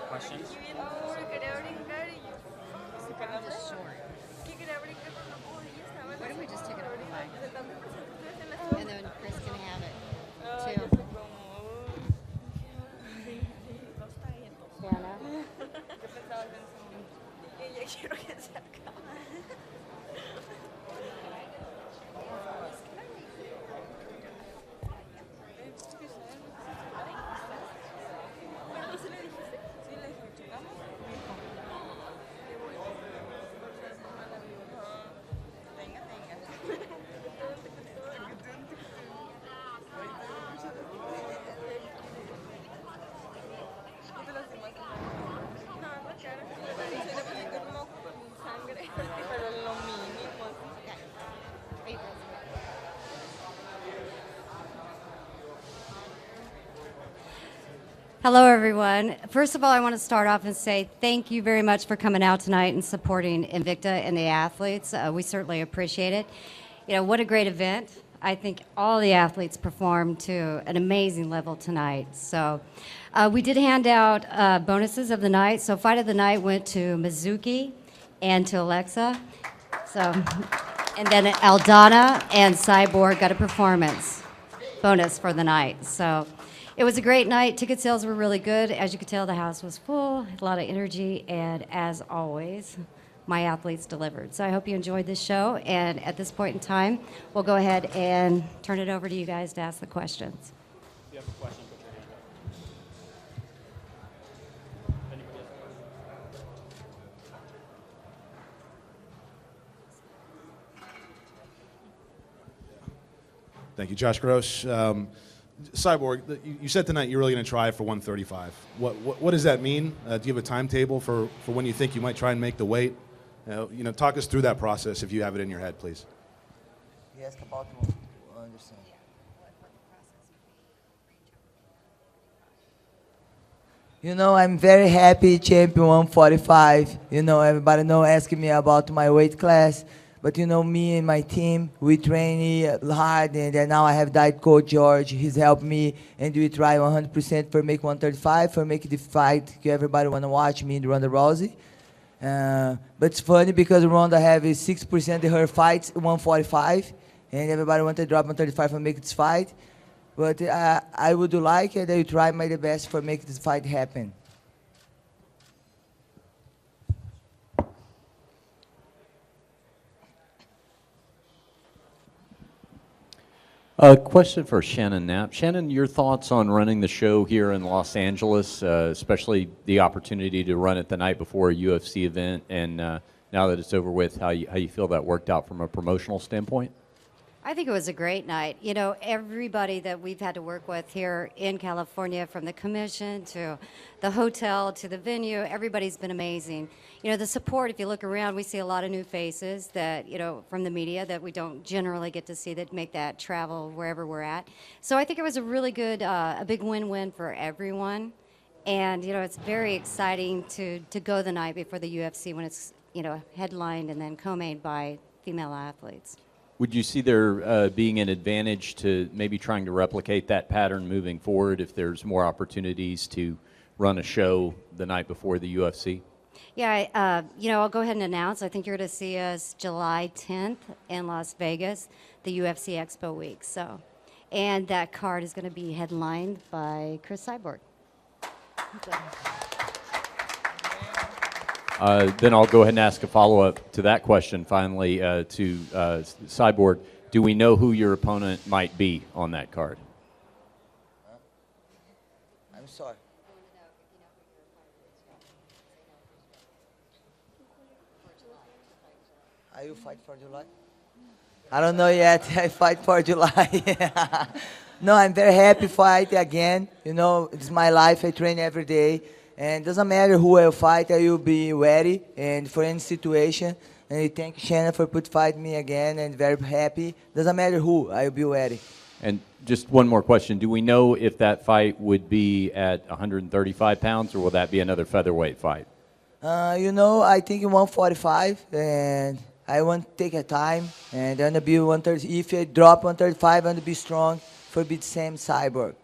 Questions? Why don't we just take it off the mic? And then Chris can have it, too. Shanna? Hello, everyone. First of all, I want to start off and say thank you very much for coming out tonight and supporting Invicta and the athletes. We certainly appreciate it. You know, what a great event. I think all the athletes performed to an amazing level tonight. So we did hand out bonuses of the night. So fight of the night went to Mizuki and to Alexa. So, and then Aldana and Cyborg got a performance bonus for the night. So it was a great night. Ticket sales were really good. As you could tell, the house was full, a lot of energy, and as always, my athletes delivered. So I hope you enjoyed this show, and at this point in time, we'll go ahead and turn it over to you guys to ask the questions. If you have a question, put your hand up. Anybody else? Thank you, Josh Gross. Cyborg, you said tonight you're really going to try for 135. What does that mean? Do you have a timetable for when you think you might try and make the weight? Talk us through that process if you have it in your head, please. He asked about understand. I'm very happy, champion 145. Everybody asking me about my weight class. But me and my team, we train hard, and then now I have diet coach George. He's helped me, and we try 100% for make 135, for make the fight. Everybody want to watch me and Ronda Rousey. But it's funny because Ronda have 6% of her fights 145, and everybody want to drop 135 for make this fight. But I would like it. I will try my best for make this fight happen. A question for Shannon Knapp. Shannon, your thoughts on running the show here in Los Angeles, especially the opportunity to run it the night before a UFC event, and now that it's over with, how you feel that worked out from a promotional standpoint? I think it was a great night. Everybody that we've had to work with here in California, from the commission to the hotel to the venue, everybody's been amazing. The support, if you look around, we see a lot of new faces that, from the media that we don't generally get to see that make that travel wherever we're at. So I think it was a really good, a big win-win for everyone. And, it's very exciting to go the night before the UFC when it's, headlined and then co-main by female athletes. Would you see there being an advantage to maybe trying to replicate that pattern moving forward if there's more opportunities to run a show the night before the UFC? Yeah, I'll go ahead and announce. I think you're going to see us July 10th in Las Vegas, the UFC Expo Week. So, and that card is going to be headlined by Chris Cyborg. Then I'll go ahead and ask a follow-up to that question finally to Cyborg. Do we know who your opponent might be on that card? I'm sorry. Are you fight for July? I don't know yet. I fight for July. No, I'm very happy fight again. It's my life. I train every day. And it doesn't matter who I will fight, I will be ready and for any situation. And I thank Shannon for fight me again and very happy. Doesn't matter who, I will be ready. And just one more question. Do we know if that fight would be at 135 pounds, or will that be another featherweight fight? You know, I think 145, and I want to take a time, and I'm gonna be 130. If I drop 135, I'm gonna be strong for beat Sam Cyborg.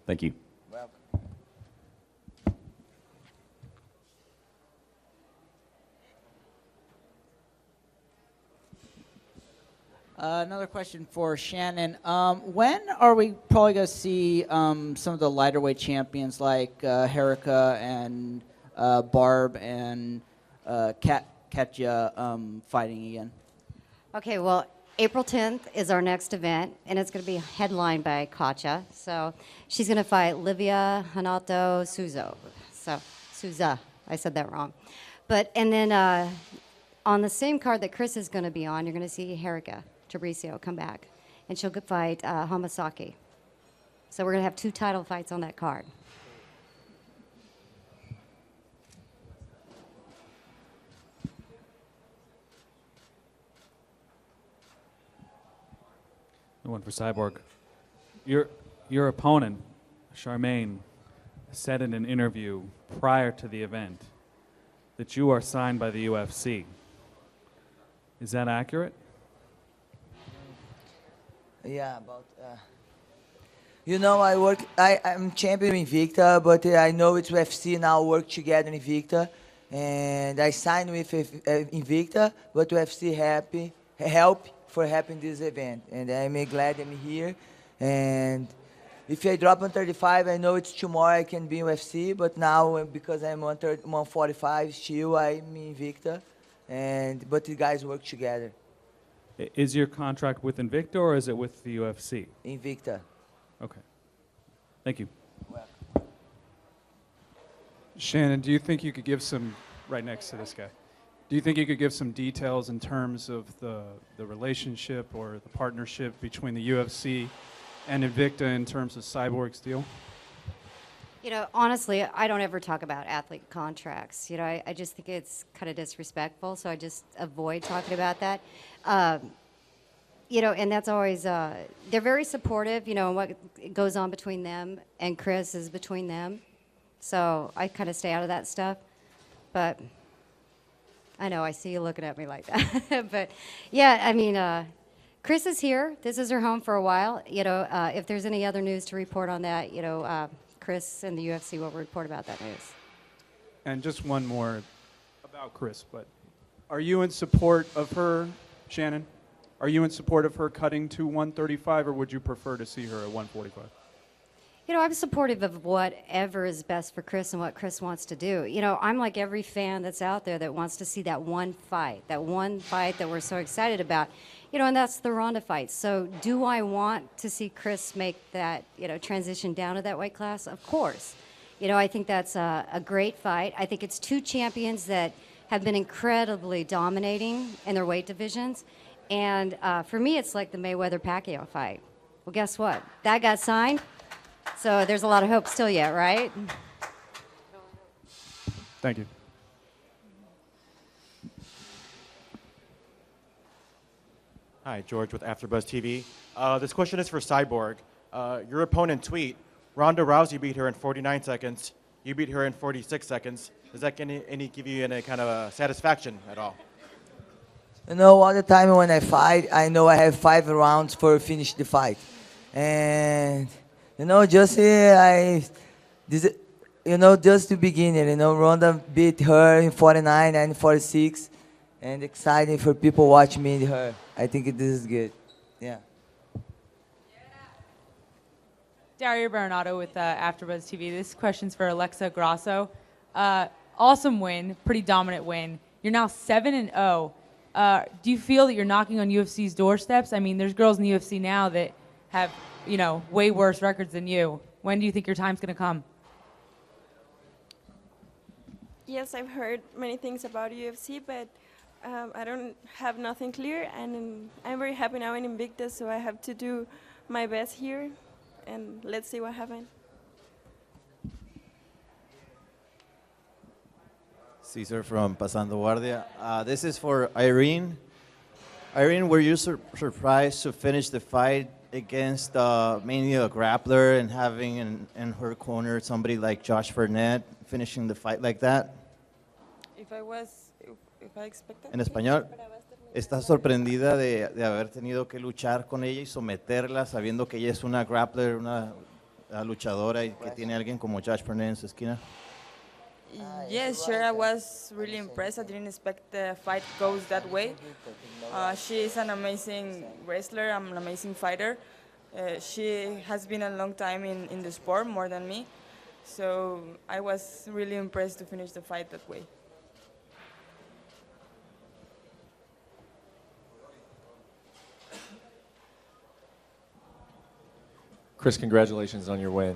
Thank you. Another question for Shannon. When are we probably going to see some of the lighter weight champions like Herika and Barb and Katja fighting again? Okay, well, April 10th is our next event, and it's going to be headlined by Katja. So she's going to fight Livia Hanato Souza. I said that wrong. And then on the same card that Chris is going to be on, you're going to see Herika Fabricio come back, and she'll fight Hamasaki. So we're going to have 2 title fights on that card. The one for Cyborg. Your opponent, Charmaine, said in an interview prior to the event that you are signed by the UFC. Is that accurate? Yeah, about. You know, I'm champion in Invicta, but I know it's UFC now. Work together in Invicta, and I signed with Invicta, but UFC help for having this event, and I'm glad I'm here. And if I drop on 35, I know it's tomorrow I can be in UFC, but now because I'm on 145 still, I'm in Invicta, but the guys work together. Is your contract with Invicta or is it with the UFC? Invicta. Okay. Thank you. Shannon, do you think you could give some, right next to this guy, do you think you could give some details in terms of the relationship or the partnership between the UFC and Invicta in terms of Cyborg's deal? You know, honestly, I don't ever talk about athlete contracts. You know, I just think it's kind of disrespectful, so I just avoid talking about that. You know, and that's always, they're very supportive, you know, and what goes on between them and Chris is between them. So I kind of stay out of that stuff. But I know, I see you looking at me like that. But yeah, I mean, Chris is here. This is her home for a while. You know, if there's any other news to report on that, you know, Chris and the UFC will report about that news. And just one more about Chris, but are you in support of her, Shannon? Are you in support of her cutting to 135, or would you prefer to see her at 145? You know, I'm supportive of whatever is best for Chris and what Chris wants to do. You know, I'm like every fan that's out there that wants to see that one fight that we're so excited about. You know, and that's the Ronda fight. So do I want to see Chris make that, you know, transition down to that weight class? Of course. You know, I think that's a great fight. I think it's 2 champions that have been incredibly dominating in their weight divisions. And for me, it's like the Mayweather-Pacquiao fight. Well, guess what? That got signed. So there's a lot of hope still yet, right? Thank you. Hi, George with AfterBuzz TV. This question is for Cyborg. Your opponent tweet, Ronda Rousey beat her in 49 seconds. You beat her in 46 seconds. Does that give you any kind of satisfaction at all? You know, all the time when I fight, I know I have 5 rounds for finish the fight. And, you know, just the beginning, you know, Ronda beat her in 49 and 46. And exciting for people watching me and her. I think this is good. Yeah. Dario Baronato with AfterBuzz TV. This question's for Alexa Grasso. Awesome win, pretty dominant win. You're now 7-0. Do you feel that you're knocking on UFC's doorsteps? I mean, there's girls in the UFC now that have, you know, way worse records than you. When do you think your time's going to come? Yes, I've heard many things about UFC, but I don't have nothing clear, and I'm very happy now in Invicta, so I have to do my best here, and let's see what happens. Cesar from Pasando Guardia. This is for Irene. Irene, were you surprised to finish the fight against mainly a grappler and having in her corner somebody like Josh Burnett finishing the fight like that? If I expected. En español, ¿estás sorprendida de haber tenido que luchar con ella y someterla sabiendo que ella es una grappler, una luchadora y que tiene a alguien como Josh Burnett en su esquina? Yes, sure. I was really impressed. I didn't expect the fight goes that way. She is an amazing wrestler. I'm an amazing fighter. She has been a long time in the sport, more than me. So I was really impressed to finish the fight that way. Chris, congratulations on your win.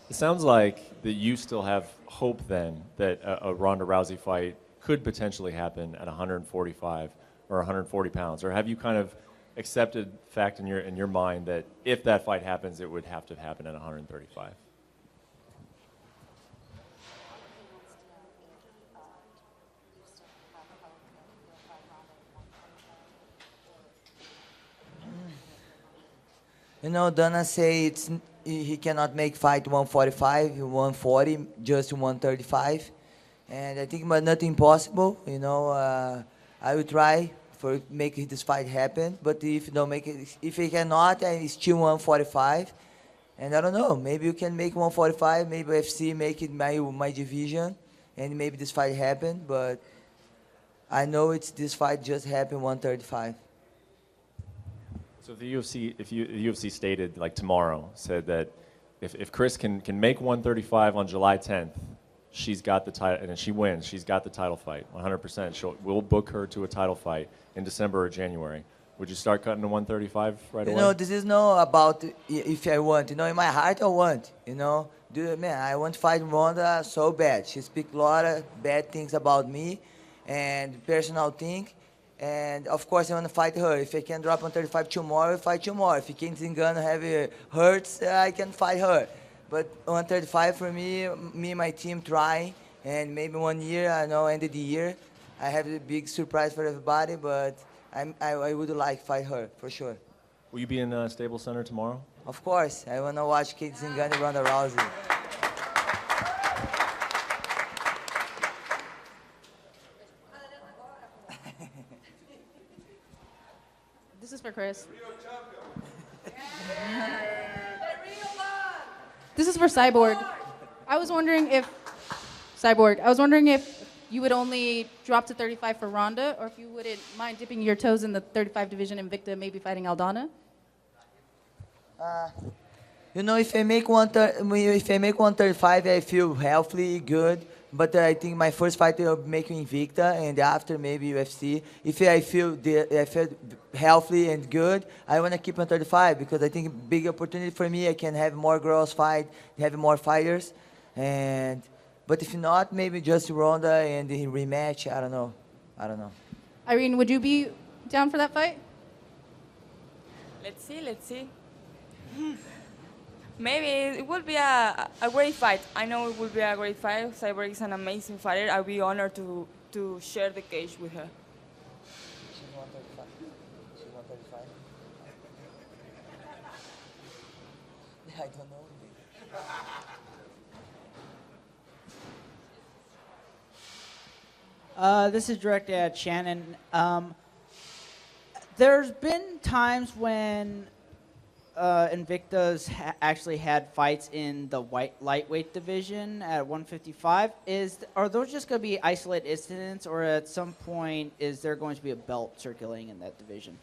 It sounds like that you still have hope then that a Ronda Rousey fight could potentially happen at 145 or 140 pounds, or have you kind of accepted fact in your mind that if that fight happens, it would have to happen at 135? You know, Dana say he cannot make fight 145, 140, just 135. And I think but nothing impossible. You know, I will try for make this fight happen. But if don't make it, if he cannot, I still 145. And I don't know, maybe you can make 145. Maybe UFC make it my division, and maybe this fight happen. But I know this fight just happened 135. So if the UFC stated like tomorrow said that if Chris can make 135 on July 10th, she's got the title, and if she wins, she's got the title fight 100%. We'll book her to a title fight in December or January. Would you start cutting to 135 right away? You know, this is not about if I want. You know, in my heart I want. You know, man, I want to fight Ronda so bad. She speaks a lot of bad things about me, and personal thing. And of course, I want to fight her. If I can drop 135 tomorrow, I fight tomorrow. If King Zingano have hurts, I can fight her. But 135 for me and my team trying, and maybe 1 year, I know, end of the year, I have a big surprise for everybody. But I would like to fight her for sure. Will you be in Staples Center tomorrow? Of course, I want to watch King Zingano and Ronda Rousey. This is for Chris. This is for Cyborg. I was wondering if you would only drop to 35 for Ronda, or if you wouldn't mind dipping your toes in the 35 division Invicta, maybe fighting Aldana. You know, if I make 135, I feel healthy, good. But I think my first fight will make Invicta, and after maybe UFC. If I feel healthy and good, I want to keep on 35 because I think big opportunity for me. I can have more girls fight, have more fighters, but if not, maybe just Ronda and the rematch. I don't know. Irene, would you be down for that fight? Let's see. Maybe it will be a great fight. I know it will be a great fight. Cyborg is an amazing fighter. I'll be honored to share the cage with her. She's 135. She's 135. I don't know. This is directed at Shannon. There's been times when Invicta's actually had fights in the lightweight division at 155. Are those just going to be isolated incidents, or at some point is there going to be a belt circulating in that division?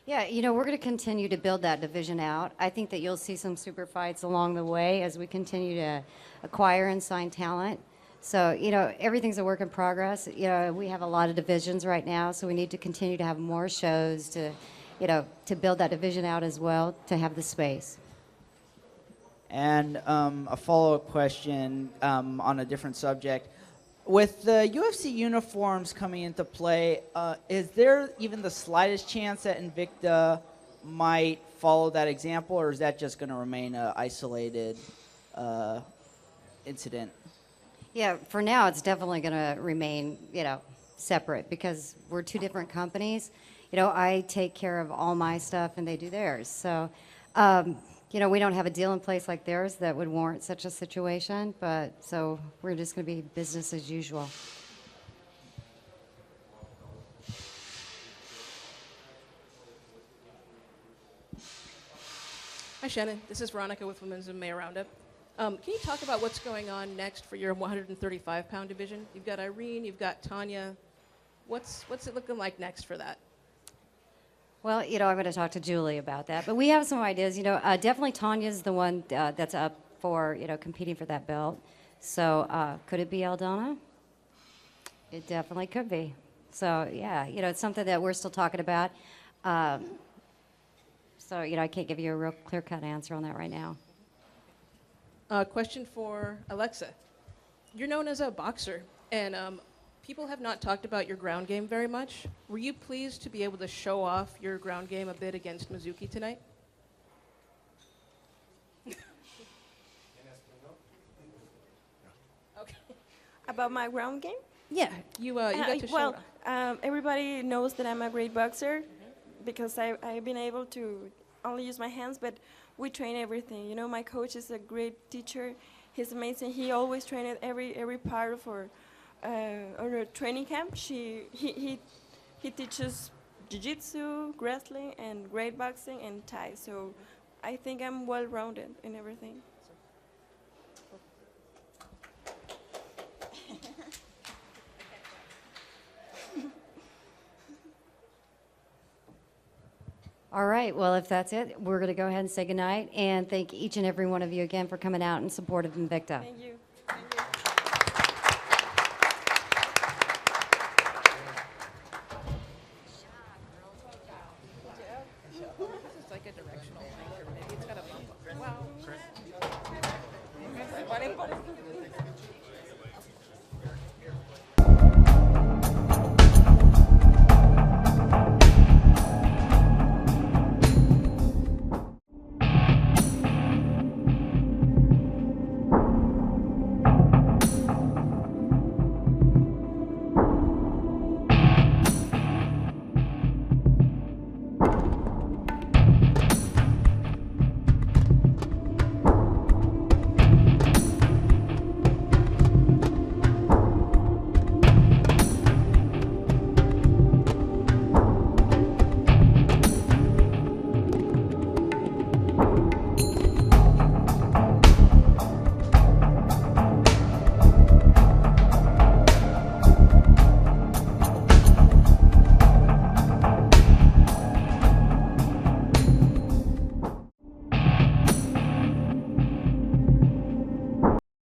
Yeah, you know, we're going to continue to build that division out. I think that you'll see some super fights along the way as we continue to acquire and sign talent. So, you know, everything's a work in progress. You know, we have a lot of divisions right now, so we need to continue to have more shows to build that division out as well, to have the space. And a follow-up question on a different subject. With the UFC uniforms coming into play, is there even the slightest chance that Invicta might follow that example, or is that just going to remain an isolated incident? Yeah, for now, it's definitely going to remain, separate because we're two different companies. I take care of all my stuff and they do theirs. So, we don't have a deal in place like theirs that would warrant such a situation, but so we're just going to be business as usual. Hi, Shannon. This is Veronica with Women's MMA Roundup. Can you talk about what's going on next for your 135-pound division? You've got Irene, you've got Tanya. What's it looking like next for that? Well, I'm going to talk to Julie about that. But we have some ideas. Definitely Tanya's the one that's up for, competing for that belt. So could it be Aldana? It definitely could be. So, yeah, it's something that we're still talking about. So, I can't give you a real clear-cut answer on that right now. Question for Alexa. You're known as a boxer, and people have not talked about your ground game very much. Were you pleased to be able to show off your ground game a bit against Mizuki tonight? Okay. About my ground game? Yeah, you got to show it off. Everybody knows that I'm a great boxer because I've been able to only use my hands, but we train everything. My coach is a great teacher. He's amazing. He always trained every part of our training camp. He teaches jiu-jitsu, wrestling, and great boxing and Thai. So I think I'm well-rounded in everything. All right. Well, if that's it, we're going to go ahead and say goodnight and thank each and every one of you again for coming out in support of Invicta. Thank you. This is like a directional thing, or maybe it's got a bump up. Wow.